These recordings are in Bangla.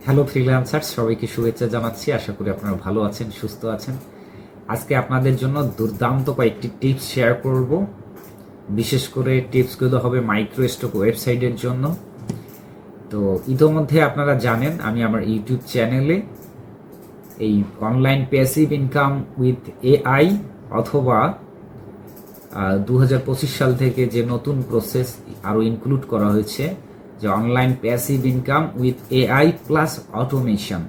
হ্যালো ফ্রিল্যান্সার, সবাইকে শুভেচ্ছা জানাচ্ছি। আশা করি আপনারা ভালো আছেন, সুস্থ আছেন। আজকে আপনাদের জন্য দুর্দান্ত কয়েকটি টিপস শেয়ার করব। বিশেষ করে টিপসগুলো হবে মাইক্রো স্টক ওয়েবসাইটের জন্য। তো ইতোমধ্যে আপনারা জানেন আমি আমার ইউটিউব চ্যানেলে এই online passive income with AI অথবা 2025 সাল থেকে যে নতুন প্রসেস আরও ইনক্লুড করা হয়েছে, যে online passive income with AI plus automation,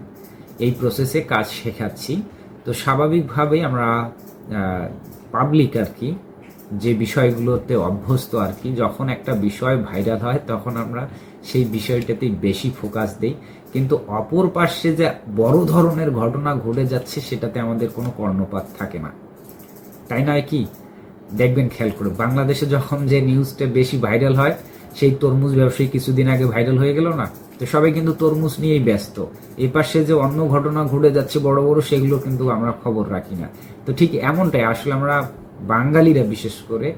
এই প্রসেসে কাজ শেখাচ্ছি। তো স্বাভাবিকভাবেই আমরা পাবলিক আর কি, যে বিষয়গুলোতে অভ্যস্ত আর কি, যখন একটা বিষয় ভাইরাল হয় তখন আমরা সেই বিষয়টাতেই বেশি ফোকাস দিই, কিন্তু অপর পার্শ্বে যে বড় ধরনের ঘটনা ঘটে যাচ্ছে সেটাতে আমাদের কোনো কর্ণপাত থাকে না, তাই নয় কি? দেখবেন খেয়াল করে, বাংলাদেশে যখন যে নিউজটা বেশি ভাইরাল হয়, সেই তরমুজ ব্যবসায়ী কিছুদিন আগে ভাইরাল হয়ে গেল না, তো সবাই কিন্তু তরমুজ নিয়েই ব্যস্ত। এই পাশে যে অন্য ঘটনা ঘটে যাচ্ছে বড় বড়, সেগুলো কিন্তু আমরা খবর রাখি না। তো ঠিক এমনটাই আসলে আমরা বাঙালিরা বিশেষ করে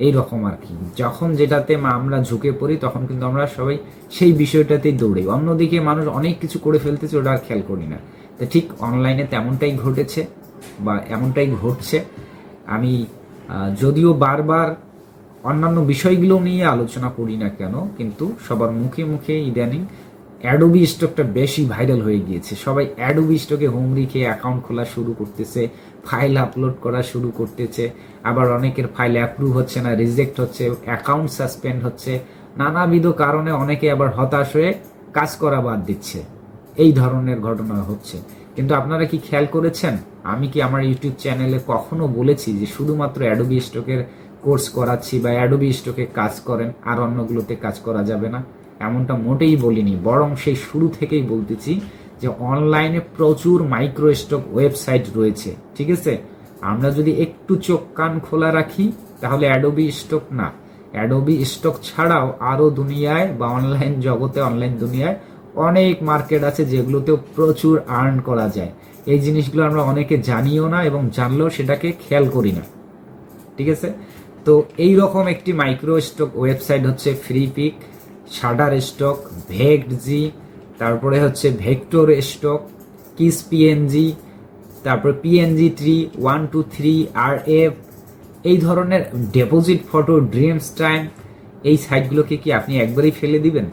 এই রকম আর কি, যখন যেটাতে আমরা ঝুঁকে পড়ি তখন কিন্তু আমরা সবাই সেই বিষয়টাতেই দৌড়াই, অন্যদিকে মানুষ অনেক কিছু করে ফেলতেছে, ওটা আর খেয়াল করি না। তো ঠিক অনলাইনে তেমনটাই ঘটেছে বা এমনটাই ঘটছে। আমি যদিও বারবার অন্যান্য বিষয়গুলো নিয়ে আলোচনা করি না কেন, কিন্তু সবার মুখে মুখে ইদানিং অ্যাডোবি স্টকটা বেশি ভাইরাল হয়ে গিয়েছে। সবাই অ্যাডোবি স্টকে হুমড়ি খেয়ে অ্যাকাউন্ট খোলা শুরু করতেছে, ফাইল আপলোড করা শুরু করতেছে, আবার অনেকের ফাইল অ্যাপ্রুভ হচ্ছে না, রিজেক্ট হচ্ছে, অ্যাকাউন্ট সাসপেন্ড হচ্ছে, নানাবিধ কারণে অনেকে আবার হতাশ হয়ে কাজ করা বাদ দিচ্ছে। এই ধরনের ঘটনা হচ্ছে। কিন্তু আপনারা কি খেয়াল করেছেন, আমি কি আমার ইউটিউব চ্যানেলে কখনো বলেছি যে শুধুমাত্র অ্যাডোবি স্টকের কোর্স করাচ্ছি বা অ্যাডোবি স্টকে কাজ করেন আর অন্যগুলোতে কাজ করা যাবে না? এমনটা মোটেই বলিনি, বরং সেই শুরু থেকেই বলতেছি যে অনলাইনে প্রচুর মাইক্রো স্টক ওয়েবসাইট রয়েছে, ঠিক আছে? আমরা যদি একটু চোখ কান খোলা রাখি তাহলে অ্যাডোবি স্টক না, অ্যাডোবি স্টক ছাড়াও আরও দুনিয়ায় বা অনলাইন জগতে, অনলাইন দুনিয়ায় অনেক মার্কেট আছে যেগুলোতেও প্রচুর আর্ন করা যায়। এই জিনিসগুলো আমরা অনেকে জানিও না, এবং জানলেও সেটাকে খেয়াল করি না, ঠিক আছে? তো এই রকম একটি মাইক্রো স্টক ওয়েবসাইট হচ্ছে ফ্রিপিক, শাডার স্টক, ভেগজি, তারপরে হচ্ছে ভেক্টর স্টক, কিস পিএনজি, তারপরে পিএনজি ট্রি, 123, RF, এই ধরনের ডিপোজিট ফটো, ড্রিমস টাইম। এই সাইটগুলোকে কি আপনি একবারেই ফেলে দিবেন?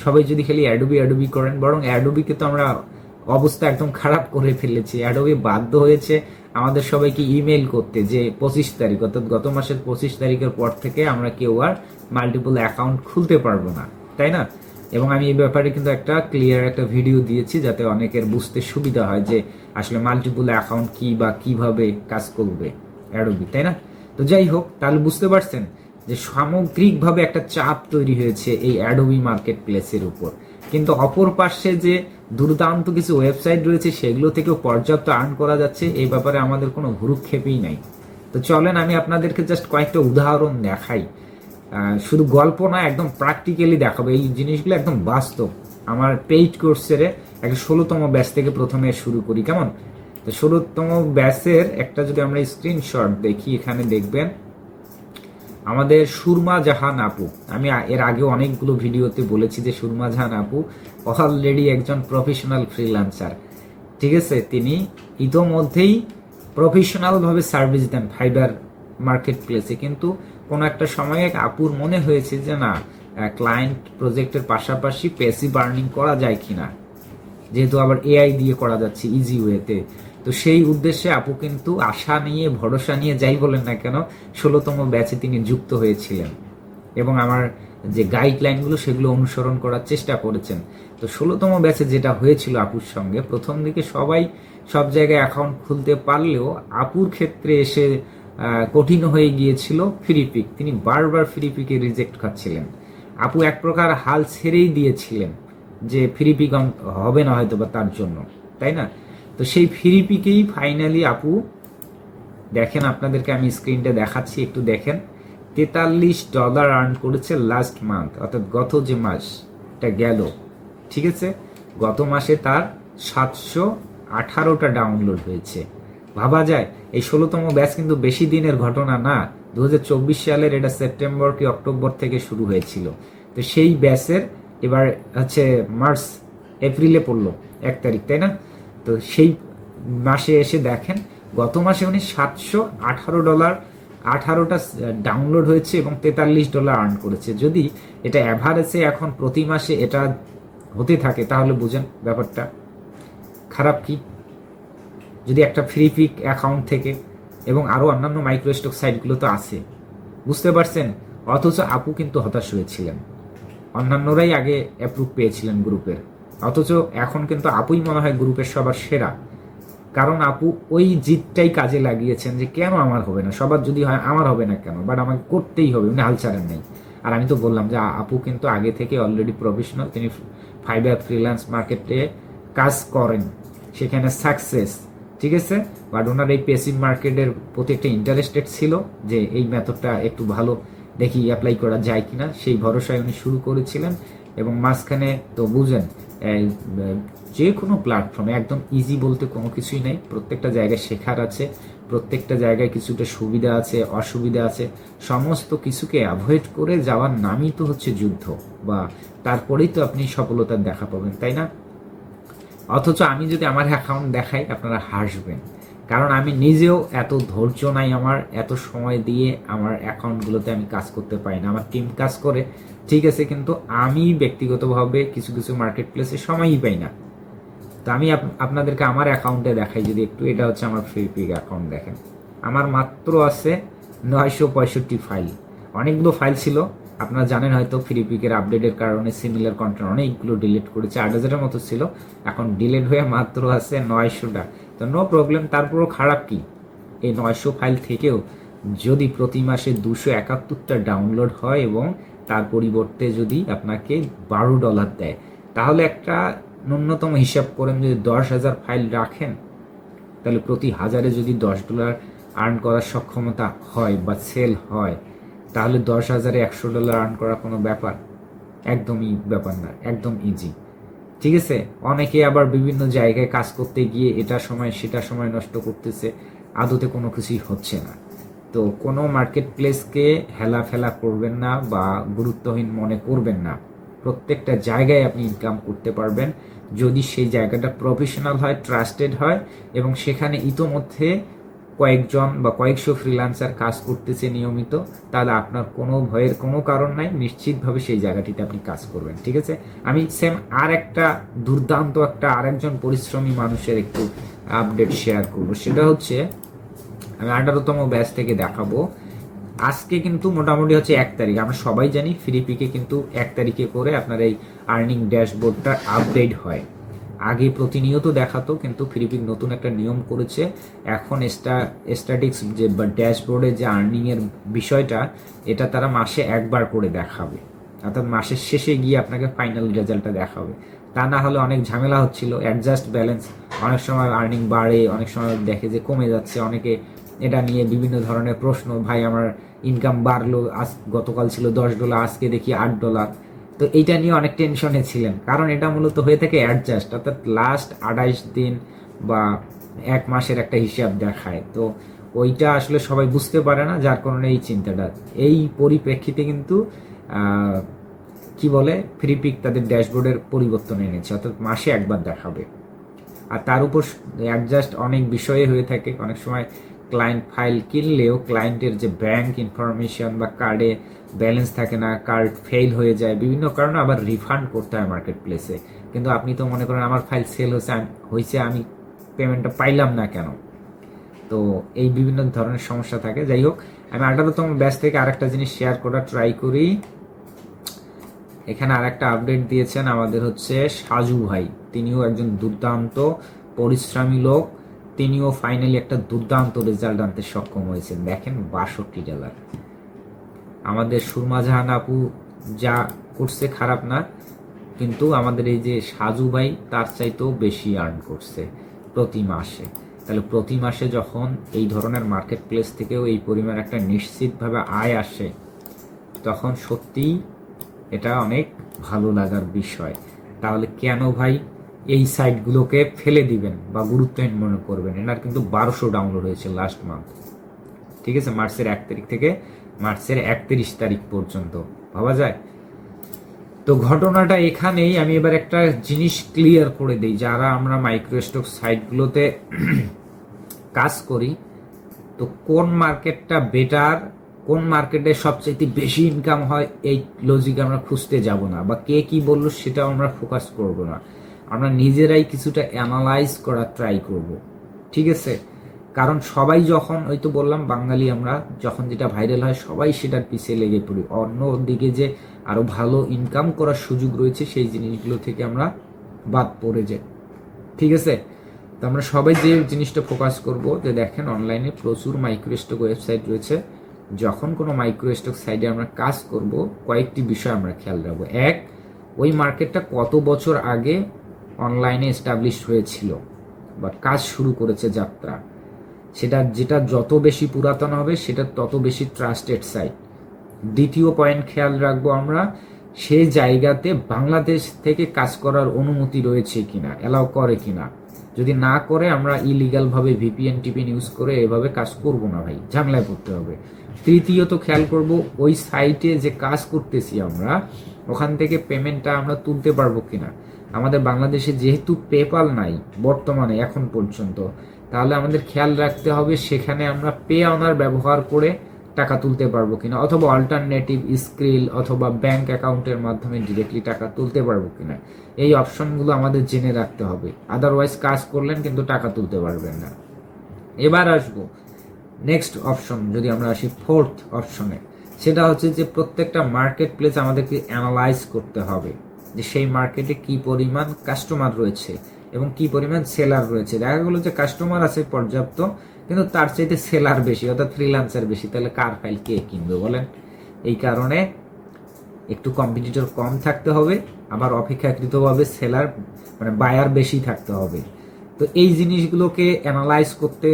সবাই যদি খালি অ্যাডোবি অ্যাডোবি করেন, বরং অ্যাডোবিকে তো আমরা অবস্থা একদম খারাপ করে ফেলেছি। অ্যাডোবি বাধ্য হয়েছে আমাদের সবাইকে ইমেল করতে যে 25 তারিখ, অর্থাৎ গত মাসের 25 তারিখের পর থেকে আমরা কেউ আর মাল্টিপল অ্যাকাউন্ট খুলতে পারবো না, তাই না? এবং আমি এই ব্যাপারে কিন্তু একটা ক্লিয়ার একটা ভিডিও দিয়েছি, যাতে অনেকের বুঝতে সুবিধা হয় যে আসলে মাল্টিপল অ্যাকাউন্ট কি বা কিভাবে কাজ করবে অ্যাডোবি, তাই না? তো যাই হোক, তাহলে বুঝতে পারছেন যে সামগ্রিকভাবে একটা চাপ তৈরি হয়েছে এই অ্যাডোবি মার্কেট প্লেসের উপর। কিন্তু অপর পাশে যে দুর্দান্ত কিছু ওয়েবসাইট রয়েছে, সেগুলো থেকেও পর্যাপ্ত আর্ন করা যাচ্ছে, এই ব্যাপারে আমাদের কোনো ভুরুক্ষেপই নাই। তো চলেন আমি আপনাদেরকে জাস্ট কয়েকটা উদাহরণ দেখাই, শুধু গল্প না, একদম প্র্যাকটিক্যালি দেখাবো এই জিনিসগুলো, একদম বাস্তব। আমার পেইড কোর্সের একটা 16তম ব্যাচ থেকে প্রথমে শুরু করি, কেমন? তো 16তম ব্যাচের একটা যদি আমরা স্ক্রিনশট দেখি, এখানে দেখবেন আমাদের সুরমা জাহান আপু। আমি এর আগে অনেকগুলো ভিডিওতে বলেছি যে সুরমা জাহান আপু অলরেডি একজন প্রফেশনাল ফ্রিল্যান্সার, ঠিক আছে? তিনি ইতোমধ্যেই প্রফেশনালভাবে সার্ভিস দেন ফাইবার মার্কেট প্লেসে। কিন্তু কোনো একটা সময়ে আপুর মনে হয়েছে যে না, ক্লায়েন্ট প্রজেক্টের পাশাপাশি প্যাসিভ আর্নিং করা যায় কিনা, যেহেতু আবার এআই দিয়ে করা যাচ্ছে ইজি ওয়েতে। তো সেই উদ্দেশ্যে আপু কিন্তু আশা নিয়ে, ভরসা নিয়ে, যাই বলেন না কেন, 16তম ব্যাচে তিনি যুক্ত হয়েছিলেন এবং আমার যে গাইডলাইনগুলো সেগুলো অনুসরণ করার চেষ্টা করেছেন। তো 16তম ব্যাচে যেটা হয়েছিল আপুর সঙ্গে, প্রথম দিকে সবাই সব জায়গায় অ্যাকাউন্ট খুলতে পারলেও আপুর ক্ষেত্রে এসে কঠিন হয়ে গিয়েছিল ফ্রিপিক। তিনি বারবার ফ্রিপিকে রিজেক্ট খাচ্ছিলেন। আপু এক প্রকার হাল ছেড়েই দিয়েছিলেন যে ফ্রিপিক হবে না হয়তো বা তার জন্য, তাই না? তো সেই ফ্রিপিকেই ফাইনালি আপু, দেখেন আপনাদেরকে আমি স্ক্রিনটা দেখাচ্ছি, একটু দেখেন, $43 আর্ন করেছে লাস্ট মান্থ, অর্থাৎ গত যে মাসটা গেল, ঠিক আছে? গত মাসে তার 718টা ডাউনলোড হয়েছে। ভাবা যায়, এই 16তম ব্যাচ কিন্তু বেশি দিনের ঘটনা না, 2024 সালের এটা সেপ্টেম্বর কি অক্টোবর থেকে শুরু হয়েছিল। তো সেই ব্যাচের এবার হচ্ছে মার্চ এপ্রিলে পড়লো 1 তারিখ, তাই না? তো সেই মাসে এসে দেখেন গত মাসে উনি $718 18টা ডাউনলোড হয়েছে এবং $43 আর্ন করেছে। যদি এটা অ্যাভারেজে এখন প্রতি মাসে এটা হতে থাকে তাহলে বুঝেন ব্যাপারটা খারাপ কি। যদি একটা ফ্রি পিক অ্যাকাউন্ট থেকে এবং আরও অন্যান্য মাইক্রোস্টক সাইটগুলো তো আছে, বুঝতে পারছেন? অথচ আপু কিন্তু হতাশ হয়েছিলেন, অন্যান্যরাই আগে অ্যাপ্রুভ পেয়েছিলেন গ্রুপের, অথচ এখন কিন্তু আপুই মনে হয় গ্রুপের সবার সেরা। কারণ আপু ওই জিতটাই কাজে লাগিয়েছেন যে কেন আমার হবে না, সবার যদি হয় আমার হবে না কেন, বাট আমাকে করতেই হবে, উনি হাল ছাড়েন নেই। আর আমি তো বললাম যে আপু কিন্তু আগে থেকে অলরেডি প্রফেশনাল, তিনি ফাইবার ফ্রিল্যান্স মার্কেটে কাজ করেন, সেখানে সাকসেস, ঠিক আছে। বাট ওনার এই পেসিভ মার্কেটের প্রতি একটা ইন্টারেস্টেড ছিল যে এই মেথডটা একটু ভালো দেখি অ্যাপ্লাই করা যায় কিনা, সেই ভরসায় উনি শুরু করেছিলেন। এবং মাঝখানে তো বুঝেন যে কোনো প্ল্যাটফর্মে একদম ইজি বলতে কোনো কিছুই নেই, প্রত্যেকটা জায়গায় শেখার আছে, প্রত্যেকটা জায়গায় কিছুটা সুবিধা আছে, অসুবিধা আছে, সমস্ত কিছুকে অ্যাভয়েড করে যাওয়ার নামই তো হচ্ছে যুদ্ধ, বা তারপরেই তো আপনি সফলতার দেখা পাবেন, তাই না? অথচ আমি যদি আমার অ্যাকাউন্ট দেখাই আপনারা হাসবেন, কারণ আমি নিজেও এত ধৈর্য নাই আমার, এত সময় দিয়ে আমার অ্যাকাউন্টগুলোতে আমি কাজ করতে পারি না। আমার টিম কাজ করে ঠিক আছে, কিন্তু আমি ব্যক্তিগতভাবে কিছু কিছু মার্কেট প্লেসে সময়ই পাই না। তো আমি আপনাদেরকে আমার অ্যাকাউন্টে দেখাই যদি একটু। এটা হচ্ছে আমার ফ্রি পিক অ্যাকাউন্ট, দেখেন আমার মাত্র আছে 965 ফাইল। অনেকগুলো ফাইল ছিল, আপনারা জানেন হয়তো ফ্রি পিকের আপডেটের কারণে সিমিলার কন্টেন্ট অনেকগুলো ডিলিট করেছে, 8000-এর মতো ছিল, এখন ডিলিট হয়ে মাত্র আছে 900টা। তো নো প্রবলেম, তারপরও খারাপ কি, এই 900 ফাইল থেকেও যদি প্রতি মাসে 271টা ডাউনলোড হয় এবং তার পরিবর্তে যদি আপনাকে $12 দেয়, তাহলে একটা ন্যূনতম হিসাব করেন, যদি 10,000 ফাইল রাখেন তাহলে প্রতি হাজারে যদি $10 আর্ন করার সক্ষমতা হয় বা সেল হয়, তাহলে 10,000-এ $100 আর্ন করা কোনো ব্যাপার? একদমই ব্যাপার না, একদম ইজি, ঠিক আছে। অনেকে আবার বিভিন্ন জায়গায় কাজ করতে গিয়ে এটা সময় সেটা সময় নষ্ট করতেছে, আদতে কোনো কিছুই হচ্ছে না। তো কোনো মার্কেট প্লেসকে হেলা ফেলা করবেন না বা গুরুত্বহীন মনে করবেন না। প্রত্যেকটা জায়গায় আপনি ইনকাম করতে পারবেন যদি সেই জায়গাটা প্রফেশনাল হয়, ট্রাস্টেড হয় এবং সেখানে ইতোমধ্যে কয়েকজন বা কয়েকশো ফ্রিল্যান্সার কাজ করতেছে নিয়মিত, তাহলে আপনার কোনো ভয়ের কোনো কারণ নাই, নিশ্চিতভাবে সেই জায়গাটিতে আপনি কাজ করবেন, ঠিক আছে। আমি সেম আর একটা দুর্দান্ত একটা আরেকজন পরিশ্রমী মানুষের একটু আপডেট শেয়ার করবো। সেটা হচ্ছে আমি 18তম ব্যাচ থেকে দেখাবো। আজকে কিন্তু মোটামুটি হচ্ছে 1 তারিখ, আমরা সবাই জানি ফ্রি পিকে কিন্তু 1 তারিখে করে আপনার এই আর্নিং ড্যাশবোর্ডটা আপডেট হয়। আগে প্রতিনিয়ত দেখাতো, কিন্তু ফ্রি পিক নতুন একটা নিয়ম করেছে, এখন স্ট্যাটিক্স যে বা ড্যাশবোর্ডে যে আর্নিংয়ের বিষয়টা, এটা তারা মাসে একবার করে দেখাবে, অর্থাৎ মাসের শেষে গিয়ে আপনাকে ফাইনাল রেজাল্টটা দেখাবে। তা না হলে অনেক ঝামেলা হচ্ছিল, অ্যাডজাস্ট ব্যালেন্স, অনেক সময় আর্নিং বাড়ে, অনেক সময় দেখে যে কমে যাচ্ছে, অনেকে এটা নিয়ে বিভিন্ন ধরনের প্রশ্ন, ভাই আমার ইনকাম বাড়লো, আজ গতকাল ছিল $10, আজকে দেখি $8। তো এইটা নিয়ে অনেক টেনশনে ছিলেন, কারণ এটা মূলত হয়ে থাকে অ্যাডজাস্ট, অর্থাৎ লাস্ট 28 দিন বা 1 মাসের একটা হিসাব দেখায়। তো ওইটা আসলে সবাই বুঝতে পারে না, যার কারণে এই চিন্তাটা। এই পরিপ্রেক্ষিতে কিন্তু কি বলে ফ্রি পিক তাদের ড্যাশবোর্ডের পরিবর্তন এনেছে, অর্থাৎ মাসে একবার দেখাবে। আর তার উপর অ্যাডজাস্ট অনেক বিষয়ে হয়ে থাকে, অনেক সময় ক্লায়েন্ট ফাইল কিনলেও ক্লায়েন্টের যে ব্যাংক ইনফরমেশন বা কার্ডে ব্যালেন্স থাকে না, কার্ড ফেল হয়ে যায়, বিভিন্ন কারণে আবার রিফান্ড করতে হয় মার্কেট প্লেসে। কিন্তু আপনি তো মনে করেন আমার ফাইল সেল হয়েছে, আমি পেমেন্টটা পাইলাম না কেন? তো এই বিভিন্ন ধরনের সমস্যা থাকে। যাই হোক, আমি 18তম ব্যাচ থেকে আরেকটা জিনিস শেয়ার করার ট্রাই করি। এখানে আরেকটা আপডেট দিয়েছেন আমাদের হচ্ছে সাজু ভাই, তিনিও একজন দুর্দান্ত পরিশ্রমী লোক, তিনিও ফাইনালি একটা দুর্দান্ত রেজাল্ট আনতে সক্ষম হয়েছেন। দেখেন $62। আমাদের সুরমা জাহান আপু যা করছে খারাপ না, কিন্তু আমাদের এই যে সাজু ভাই তার চাইতেও বেশি আর্ন করছে প্রতি মাসে। তাহলে প্রতি মাসে যখন এই ধরনের মার্কেট প্লেস থেকেও এই পরিমাণ একটা নিশ্চিতভাবে আয় আসে, তখন সত্যিই এটা অনেক ভালো লাগার বিষয়। তাহলে কেন ভাই এই সাইটগুলোকে ফেলে দিবেন বা গুরুত্বহীন মনে করবেন? এনার কিন্তু 1200 ডাউনলোড হয়েছে লাস্ট মান্থ, ঠিক আছে, মার্চের 1 তারিখ থেকে মার্চের 31 তারিখ পর্যন্ত। ভাবা যায়? তো ঘটনাটা এখানেই, আমি এবার একটা জিনিস ক্লিয়ার করে দিই। যারা আমরা মাইক্রো স্টক সাইটগুলোতে কাজ করি, তো কোন মার্কেটটা বেটার, কোন মার্কেটে সবচেয়ে বেশি ইনকাম হয়, এই লজিক আমরা খুঁজতে যাব না, বা কে কি বললো সেটাও আমরা ফোকাস করব না। আমরা নিজেরাই কিছুটা অ্যানালাইজ করার ট্রাই করব, ঠিক আছে? কারণ সবাই যখন, ওই তো বললাম, বাঙালি আমরা, যখন যেটা ভাইরাল হয় সবাই সেটার পিছিয়ে লেগে পড়ি। অন্যদিকে যে আরো ভালো ইনকাম করার সুযোগ রয়েছে সেই জিনিসগুলো থেকে আমরা বাদ পড়ে যাই, ঠিক আছে? তো আমরা সবাই যে জিনিসটা ফোকাস করব, যে দেখেন অনলাইনে প্রচুর মাইক্রো স্টক ওয়েবসাইট রয়েছে। যখন কোনো মাইক্রো স্টক সাইটে আমরা কাজ করব, কয়েকটি বিষয় আমরা খেয়াল রাখবো। এক, ওই মার্কেটটা কত বছর আগে অনলাইনে এস্টাবলিশ হয়েছিল বা কাজ শুরু করেছে যাত্রা, যেটা যত বেশি পুরাতন হবে সেটা তত বেশি ট্রাস্টেড সাইট। দ্বিতীয় পয়েন্ট খেয়াল রাখবো আমরা, সেই জায়গাতে বাংলাদেশ থেকে কাজ করার অনুমতি রয়েছে কিনা, অ্যালাউ করে কিনা। যদি না করে, আমরা ইলিগাল ভাবে ভিপিএন টিপিএন ইউজ করে এভাবে কাজ করব না ভাই, ঝামেলায় পড়তে হবে। তৃতীয়ত খেয়াল করব, ওই সাইটে যে কাজ করতেছি আমরা, ওখান থেকে পেমেন্টটা আমরা তুলতে পারবো কিনা। আমাদের বাংলাদেশে যেহেতু পেপাল নাই বর্তমানে এখন পর্যন্ত, তাহলে আমাদের খেয়াল রাখতে হবে সেখানে আমরা পে অনার ব্যবহার করে টাকা তুলতে পারবো কিনা, অথবা অল্টারনেটিভ স্ক্রিল অথবা ব্যাংক অ্যাকাউন্টের মাধ্যমে ডিরেক্টলি টাকা তুলতে পারবো কিনা। এই অপশনগুলো আমাদের জেনে রাখতে হবে, আদারওয়াইজ কাজ করলেন কিন্তু টাকা তুলতে পারবেন না। এবার আসবো নেক্সট অপশন, যদি আমরা আসি ফোর্থ অপশনে, সেটা হচ্ছে যে প্রত্যেকটা মার্কেট প্লেস আমাদেরকে অ্যানালাইজ করতে হবে যে সেই মার্কেটে কি পরিমাণ কাস্টমার রয়েছে এবং কি পরিমাণ সেলার রয়েছে। দেখা গেলো যে কাস্টমার আছে পর্যাপ্ত, কিন্তু তার চাইতে সেলার বেশি, অর্থাৎ ফ্রিল্যান্সার বেশি, তাহলে কার ফাইল কে কিনবে বলেন? এই কারণে একটু কম্পিটিটর কম থাকতে হবে, আবার অপেক্ষাকৃতভাবে সেলার মানে বায়ার বেশি থাকতে হবে। তো এই জিনিসগুলোকে অ্যানালাইজ করতে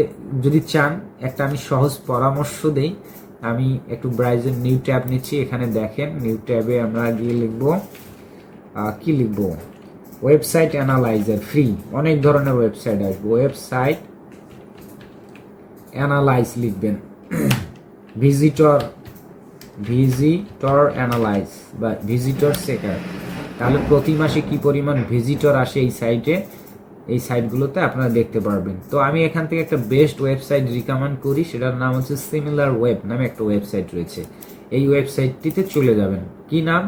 যদি চান, একটা আমি সহজ পরামর্শ দেই। আমি একটু ব্রাউজার নিউ ট্যাব নিচ্ছি, এখানে দেখেন নিউ ট্যাবে আমরা গিয়ে লিখবো, কি লিখবো, ওয়েবসাইট অ্যানালাইজার ফ্রি। অনেক ধরনের ওয়েবসাইট আসবে, ওয়েবসাইট অ্যানালাইজ লিখবেন, ভিজিটর অ্যানালাইজ বা ভিজিটর চেকার। তাহলে প্রতি মাসে কি পরিমাণ ভিজিটর আসে এই সাইটে, এই সাইটগুলোতে আপনারা দেখতে পারবেন। তো আমি এখান থেকে একটা বেস্ট ওয়েবসাইট রিকমেন্ড করি, সেটার নাম হচ্ছে সিমিলার ওয়েব নামে একটা ওয়েবসাইট রয়েছে। এই ওয়েবসাইটটিতে চলে যাবেন, কি নাম,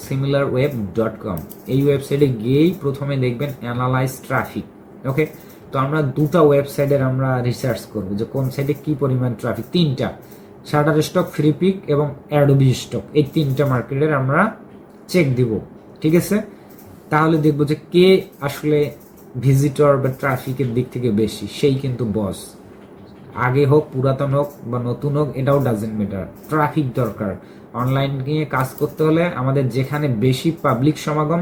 similarweb.com। এই ওয়েবসাইটে গিয়েই প্রথমে দেখবেন অ্যানালাইজ ট্রাফিক। ওকে, তো আমরা দুটো ওয়েবসাইটের আমরা রিসার্চ করব যে কোন সাইটে কি পরিমাণ ট্রাফিক। তিনটা, শাটারস্টক, ফ্রিপিক এবং অ্যাডোবি স্টক, এই তিনটা মার্কেটের আমরা চেক দিব, ঠিক আছে? তাহলে দেখবো যে কে আসলে ভিজিটর বা ট্রাফিকের দিক থেকে বেশি, সেই কিন্তু বস। আগে হোক, পুরাতন হোক বা নতুন হোক, এটাও ডাজেন্ট ম্যাটার, ট্রাফিক দরকার। অনলাইন নিয়ে কাজ করতে হলে আমাদের যেখানে বেশি পাবলিক সমাগম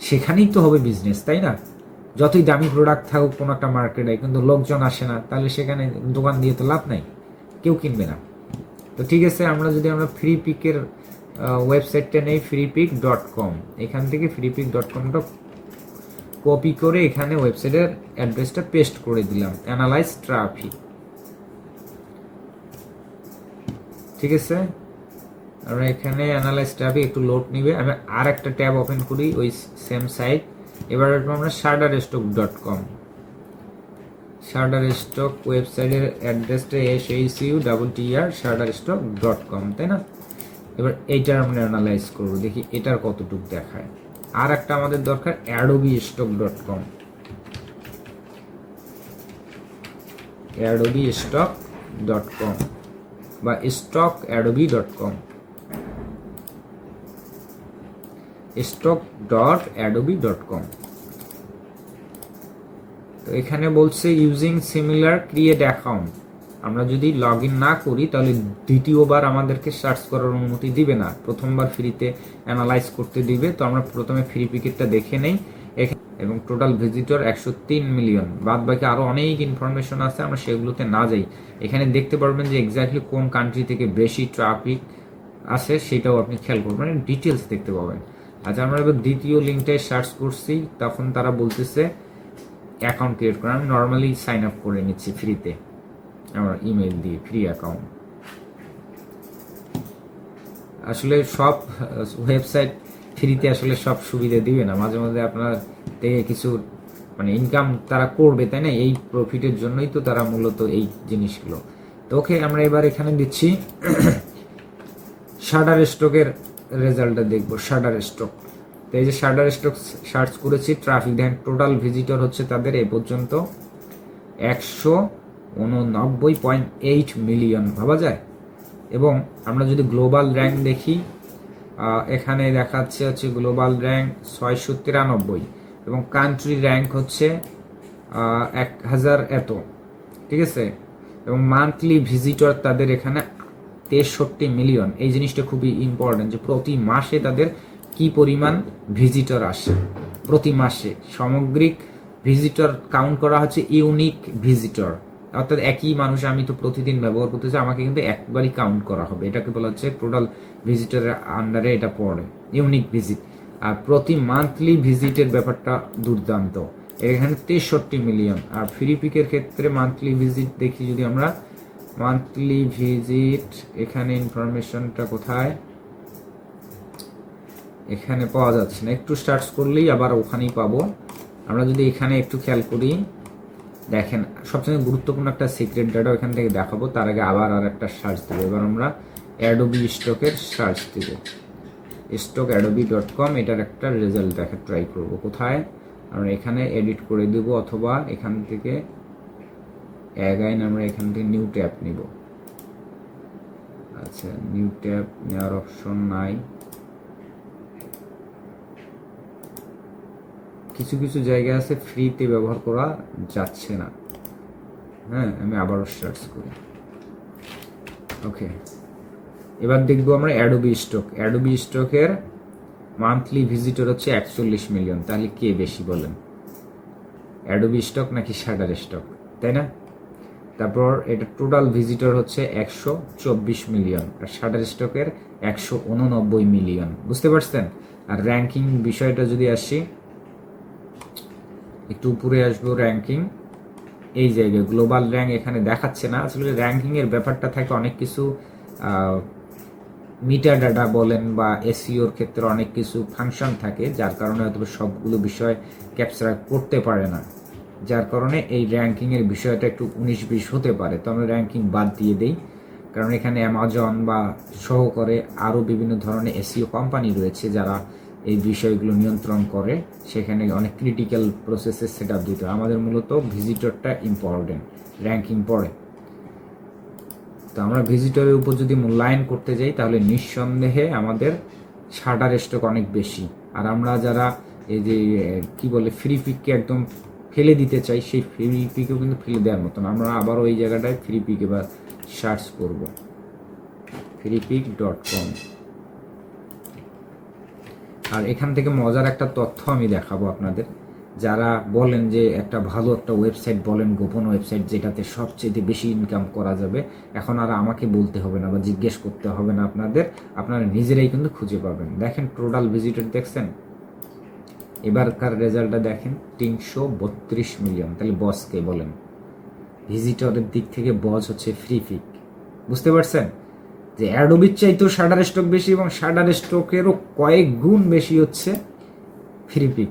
সেখানেই তো হবে বিজনেস, তাই না? যতই দামি প্রোডাক্ট থাকুক কোনো একটা মার্কেটে, কিন্তু লোকজন আসে না, তাহলে সেখানে দোকান দিয়ে তো লাভ নাই, কেউ কিনবে না। তো ঠিক আছে, আমরা ফ্রি পিকের ওয়েবসাইটটা নেই, freepik.com। এখান থেকে freepik.comটা কপি করে এখানে ওয়েবসাইটের অ্যাড্রেসটা পেস্ট করে দিলাম, অ্যানালাইজ ট্রাফিক, ঠিক আছে? আমরা এখানে অ্যানালাইজ ট্রাফিক, একটু লোড নিবে। আমি আর একটা ট্যাব ওপেন করি ওই সেম সাইট। এবার আমরা shutterstock.com, শাটারস্টক ওয়েবসাইটের অ্যাড্রেসটা shutterstock.com, তাই না? এবার এইটার আমরা অ্যানালাইজ করবো, দেখি এটার কতটুকু দেখায়। আর একটা আমাদের দরকার adobestock.com, adobestock.com বা stockadobe.com, stock.adobe.com। তো এখানে বলছে ইউজিং সিমিলার ক্রিয়েট অ্যাকাউন্ট। আমরা যদি লগ ইন না করি তাহলে দ্বিতীয়বার আমাদেরকে সার্চ করার অনুমতি দিবে না, প্রথমবার ফ্রিতে অ্যানালাইজ করতে দিবে। তো আমরা প্রথমে ফ্রি পিকেটটা দেখে নেই, এবং টোটাল ভিজিটর 103 মিলিয়ন। বাদ বাকি আরো অনেক ইনফরমেশন আছে, আমরা সেগুলোতে না যাই। এখানে দেখতে পারবেন যে এক্স্যাক্টলি কোন কান্ট্রি থেকে বেশি ট্রাফিক আছে সেটাও আপনি খেয়াল করবেন, ডিটেলস দেখতে পাবেন। আচ্ছা, আমরা এবার দ্বিতীয় লিঙ্কটায় সার্চ করছি, তখন তারা বলতেছে অ্যাকাউন্ট ক্রিয়েট করেন। আমি নর্মালি সাইন আপ করে নিচ্ছি ফ্রিতে, আমার ইমেল দিয়ে, ফ্রি অ্যাকাউন্ট। আসলে সব ওয়েবসাইট ফ্রিতে আসলে সব সুবিধা দিবে না, মাঝে মাঝে আপনার থেকে কিছু মানে ইনকাম তারা করবে, তাই না? এই প্রফিটের জন্যই তো তারা মূলত এই জিনিসগুলো। তো ওকে, আমরা এবার এখানে দিচ্ছি শাটার স্টকের রেজাল্টটা দেখবো। শাটার স্টক, তো এই যে শাটার স্টক সার্চ করেছি, ট্রাফিক দেখেন টোটাল ভিজিটর হচ্ছে তাদের এ পর্যন্ত 189.8 মিলিয়ন, ভাবা যায়। এবং আমরা যদি গ্লোবাল র্যাঙ্ক দেখি, এখানে দেখাচ্ছে হচ্ছে গ্লোবাল র্যাঙ্ক 693 এবং কান্ট্রি র্যাঙ্ক হচ্ছে 1000 এত, ঠিক আছে। এবং মান্থলি ভিজিটর তাদের এখানে 63 মিলিয়ন। এই জিনিসটা খুবই ইম্পর্টেন্ট যে প্রতি মাসে তাদের কি পরিমাণ ভিজিটর আসে। প্রতি মাসে সামগ্রিক ভিজিটর কাউন্ট করা হচ্ছে ইউনিক ভিজিটর, অর্থাৎ একই মানুষ আমি তো প্রতিদিন ব্যবহার করতেছি, আমাকে কিন্তু একবারই কাউন্ট করা হবে। এটাকে বলা হচ্ছে টোটাল ভিজিটরের আন্ডারে এটা পড়ে, ইউনিক ভিজিট। আর প্রতি মান্থলি ভিজিটের ব্যাপারটা দুর্দান্ত, এখানে 63 মিলিয়ন। আর ফ্রি পিকের ক্ষেত্রে মান্থলি ভিজিট দেখি যদি আমরা, মান্থলি ভিজিট এখানে ইনফরমেশনটা কোথায়, এখানে পাওয়া যাচ্ছে না, একটু সার্চ করলেই আবার ওখানেই পাবো। আমরা যদি এখানে একটু খেয়াল করি, দেখেন সবচেয়ে গুরুত্বপূর্ণ একটা সিক্রেট ডাটা এখান থেকে দেখাবো, তার আগে আবার আর একটা সার্চ দেবো। এবার আমরা অ্যাডোবি স্টকের সার্চ দেব, stock.adobe.com, এটার একটা রেজাল্ট দেখা ট্রাই করব। কোথায়, আমরা এখানে এডিট করে দেব, অথবা এখান থেকে অ্যাগাইন আমরা এখান থেকে নিউ ট্যাব নিব। আচ্ছা, নিউ ট্যাব নেওয়ার অপশন নাই, কিছু কিছু জায়গা আছে ফ্রিতে ব্যবহার করা যাচ্ছে না। হ্যাঁ, আমি আবারও সার্চ করি। ওকে, এবার দেখবো আমরা অ্যাডোবি স্টক। অ্যাডোবি স্টকের মান্থলি ভিজিটর হচ্ছে 41 মিলিয়ন। তাহলে কে বেশি বলেন, অ্যাডোবি স্টক নাকি শাটার স্টক, তাই না? তারপর এটা টোটাল ভিজিটর হচ্ছে 124 মিলিয়ন, আর শাটার স্টকের 189 মিলিয়ন। বুঝতে পারছেন? আর র্যাঙ্কিং বিষয়টা যদি আসি, একটু উপরে আসবো, র্যাঙ্কিং এই জায়গায় গ্লোবাল র্যাঙ্ক এখানে দেখাচ্ছে না। আসলে র্যাঙ্কিং এর ব্যাপারটা থাকে অনেক কিছু, মিটা ডাটা বলেন বা এসইওর ক্ষেত্রে অনেক কিছু ফাংশন থাকে, যার কারণে হয়তো সবগুলো বিষয় ক্যাপচার করতে পারে না, যার কারণে এই র্যাঙ্কিং এর বিষয়টা একটু 19-20 হতে পারে। তো আমরা র্যাঙ্কিং বাদ দিয়ে দেই, কারণ এখানে অ্যামাজন বা সহকারে আরও বিভিন্ন ধরনের এসইও কোম্পানি রয়েছে যারা এই বিষয়গুলো নিয়ন্ত্রণ করে, সেখানে অনেক ক্রিটিক্যাল প্রসেসের সেট আপ দিতে হয়। আমাদের মূলত ভিজিটরটা ইম্পর্টেন্ট, র্যাঙ্কিং পড়ে। তো আমরা ভিজিটরের উপর যদি মূল্যায়ন করতে যাই, তাহলে নিঃসন্দেহে আমাদের শাটার স্টক অনেক বেশি। আর আমরা যারা এই যে কি বলে ফ্রি পিককে একদম ফেলে দিতে চাই, সেই ফ্রি পিকেও কিন্তু ফেলে দেওয়ার মতন। আমরা আবারও ওই জায়গাটায় ফ্রি পিক এবার সার্চ করব, freepik.com। আর এখান থেকে মজার একটা তথ্য আমি দেখাবো আপনাদের। যারা বলেন যে একটা ভালো একটা ওয়েবসাইট বলেন, গোপন ওয়েবসাইট যেটাতে সবচেয়ে বেশি ইনকাম করা যাবে, এখন আর আমাকে বলতে হবে না বা জিজ্ঞেস করতে হবে না আপনাদের, আপনারা নিজেরাই কিন্তু খুঁজে পাবেন। দেখেন টোটাল ভিজিটর দেখছেন, এবারকার রেজাল্টটা দেখেন 332 মিলিয়ন। তাহলে বসকে বলেন, ভিজিটরের দিক থেকে বস হচ্ছে ফ্রি পিক। বুঝতে পারছেন যে অ্যাডোবির চাইতেও শাটার স্টক বেশি, এবং শাটার স্টকেরও কয়েক গুণ বেশি হচ্ছে ফ্রি পিক,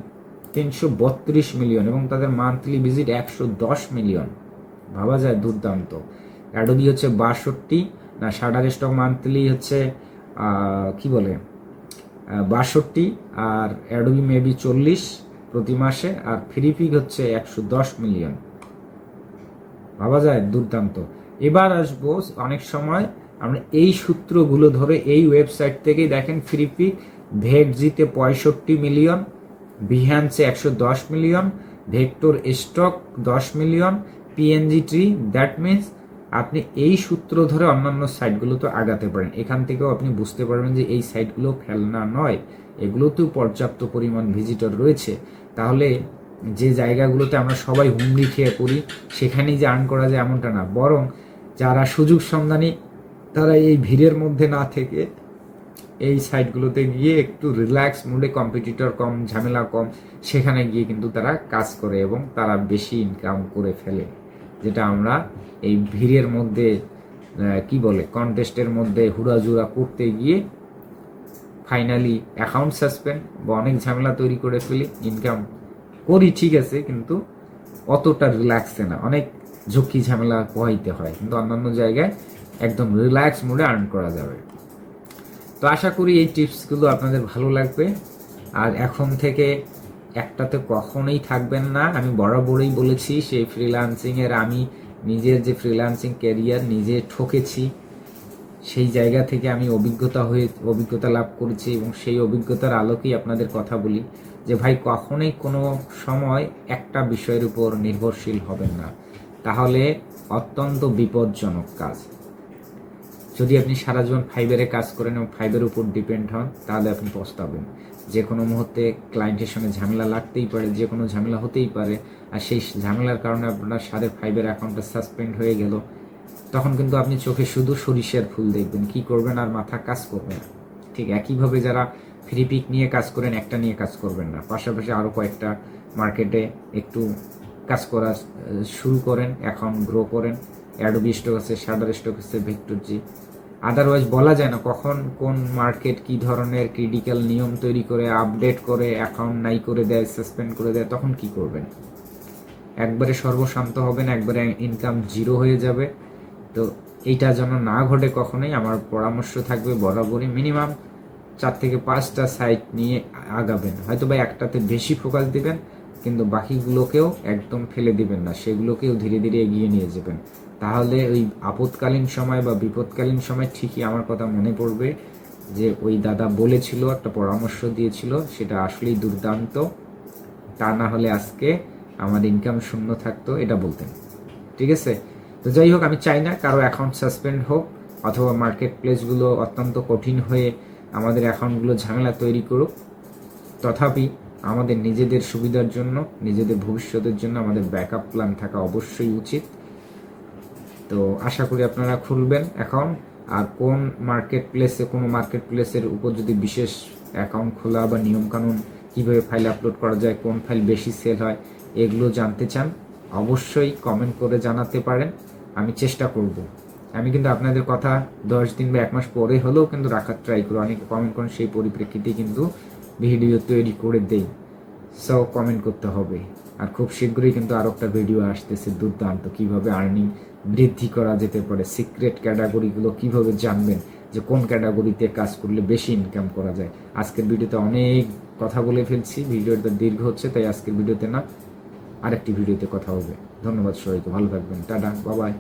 332 মিলিয়ন, এবং তাদের মান্থলি ভিজিট 110 মিলিয়ন। ভাবা যায়, দুর্দান্ত। অ্যাডোবি হচ্ছে 62, না শাটার স্টক মান্থলি হচ্ছে কি বলে 62, আর অ্যাডোবি মেবি 40 প্রতি মাসে, আর ফ্রি পিক হচ্ছে 110 মিলিয়ন। ভাবা যায়, দুর্দান্ত। এবার আসবো, অনেক সময় আমরা এই সূত্রগুলো ধরে এই ওয়েবসাইট থেকেই দেখেন ফ্রি পিক ভেটজিতে 65 মিলিয়ন, বিহ্যান্সে 110 million, VectorStock 10 million, PNG tree. That means আপনি এই সূত্র ধরে অন্যান্য সাইটগুলো তো আগাতে পারেন। এখান থেকেও আপনি বুঝতে পারবেন যে এই সাইটগুলো ফেলনা নয়, এগুলোতেও পর্যাপ্ত পরিমাণ ভিজিটর রয়েছে। তাহলে যে জায়গাগুলোতে আমরা সবাই হুমড়ি খেয়ে পড়ি সেখানেই যে আর্ন করা যায় এমনটা না, বরং যারা সুযোগ সন্ধানী তারা এই ভিড়ের মধ্যে না থেকে এই সাইটগুলোতে গিয়ে একটু রিল্যাক্স মুডে, কম্পিটিটর কম, ঝামেলা কম, সেখানে গিয়ে কিন্তু তারা কাজ করে এবং তারা বেশি ইনকাম করে ফেলে, যেটা আমরা এই ভিড়ের মধ্যে কি বলে কন্টেস্টের মধ্যে হুড়াজুড়া করতে গিয়ে ফাইনালি অ্যাকাউন্ট সাসপেন্ড বা অনেক ঝামেলা তৈরি করে ফেলি, ইনকাম করি ঠিক আছে, কিন্তু অতটা রিল্যাক্সে না, অনেক ঝুঁকি ঝামেলা পোহাইতে হয়, কিন্তু অন্যান্য জায়গায় একদম রিল্যাক্স মোডে আর্ন করা যাবে। তো আশা করি এই টিপসগুলো আপনাদের ভালো লাগবে। আর এখন থেকে একটাতে কখনোই থাকবেন না। আমি বরাবরই বলেছি, সেই ফ্রিল্যান্সিংয়ের আমি নিজের যে ফ্রিল্যান্সিং ক্যারিয়ার নিজে ঠকেছি, সেই জায়গা থেকে আমি অভিজ্ঞতা লাভ করেছি, এবং সেই অভিজ্ঞতার আলোকেই আপনাদের কথা বলি যে ভাই কখনোই কোনো সময় একটা বিষয়ের উপর নির্ভরশীল হবেন না, তাহলে অত্যন্ত বিপজ্জনক কাজ। যদি আপনি সারা জীবন ফাইবারে কাজ করেন এবং ফাইবারের উপর ডিপেন্ড হন, তাহলে আপনি পস্তাবেন। যে কোনো মুহূর্তে ক্লায়েন্টের সঙ্গে ঝামেলা লাগতেই পারে, যে কোনো ঝামেলা হতেই পারে, আর সেই ঝামেলার কারণে আপনার সাদের ফাইবার অ্যাকাউন্টটা সাসপেন্ড হয়ে গেল, তখন কিন্তু আপনি চোখে শুধু সরিষার ফুল দেখবেন, কি করবেন আর মাথা কাজ করবে না। ঠিক একইভাবে যারা ফ্রি পিক নিয়ে কাজ করেন, একটা নিয়ে কাজ করবেন না, পাশাপাশি আরও কয়েকটা মার্কেটে একটু কাজ করা শুরু করেন, অ্যাকাউন্ট গ্রো করেন। অ্যাডোবি স্টক আছে, শাটার স্টক আছে, ভেক্টরজি। আদারওয়াইজ বলা যায় না কখন কোন মার্কেট কি ধরনের ক্রিটিক্যাল নিয়ম তৈরি করে, আপডেট করে, অ্যাকাউন্ট নাই করে দেয়, সাসপেন্ড করে দেয়, তখন কি করবেন? একবারে সর্বশান্ত হবেন, একবারে ইনকাম জিরো হয়ে যাবে। তো এইটা যেন না ঘটে কখনোই, আমার পরামর্শ থাকবে বরাবরই মিনিমাম 4 থেকে 5টা সাইট নিয়ে আগাবেন। হয়তো বা একটাতে বেশি ফোকাস দিবেন, কিন্তু বাকিগুলোকেও একদম ফেলে দিবেন না, সেগুলোকেও ধীরে ধীরে এগিয়ে নিয়ে যাবেন। তাহলে ওই আপদকালীন সময় বা বিপদকালীন সময় ঠিকই আমার কথা মনে পড়বে যে ওই দাদা বলেছিল, একটা পরামর্শ দিয়েছিল, সেটা আসলেই দুর্দান্ত। তা না হলে আজকে আমার ইনকাম শূন্য থাকতো, এটা বলতেন। ঠিক আছে? তো যাই হোক, আমি চাই না কারো অ্যাকাউন্ট সাসপেন্ড হোক, অথবা মার্কেট প্লেসগুলো অত্যন্ত কঠিন হয়ে আমাদের অ্যাকাউন্টগুলো ঝামেলা তৈরি করুক। তথাপি আমাদের নিজেদের সুবিধার জন্য, নিজেদের ভবিষ্যতের জন্য আমাদের ব্যাকআপ প্ল্যান থাকা অবশ্যই উচিত। তো আশা করি আপনারা খুলবেন অ্যাকাউন্ট। আর কোন মার্কেট প্লেসে, কোনো মার্কেট প্লেসের উপর যদি বিশেষ অ্যাকাউন্ট খোলা বা নিয়মকানুন, কীভাবে ফাইল আপলোড করা যায়, কোন ফাইল বেশি সেল হয়, এগুলো জানতে চান, অবশ্যই কমেন্ট করে জানাতে পারেন, আমি চেষ্টা করব। আমি কিন্তু আপনাদের কথা 10 দিন বা 1 মাস পরে হলেও কিন্তু রাখার ট্রাই করি। অনেকে কমেন্ট করেন, সেই পরিপ্রেক্ষিতে কিন্তু ভিডিও তৈরি করে দেই। সো কমেন্ট করতে হবে। আর খুব শীঘ্রই কিন্তু আরও একটা ভিডিও আসতেছে দুর্দান্ত, কীভাবে আর্নিং বৃদ্ধি করা যেতে পারে, সিক্রেট ক্যাটাগরিগুলো কীভাবে জানবেন, যে কোন ক্যাটাগরিতে কাজ করলে বেশি ইনকাম করা যায়। আজকের ভিডিওতে অনেক কথা বলে ফেলছি, ভিডিওটা দীর্ঘ হচ্ছে, তাই আজকের ভিডিওতে না, আরেকটি ভিডিওতে কথা হবে। ধন্যবাদ সবাইকে, ভালো থাকবেন, টাটা, বাবাই।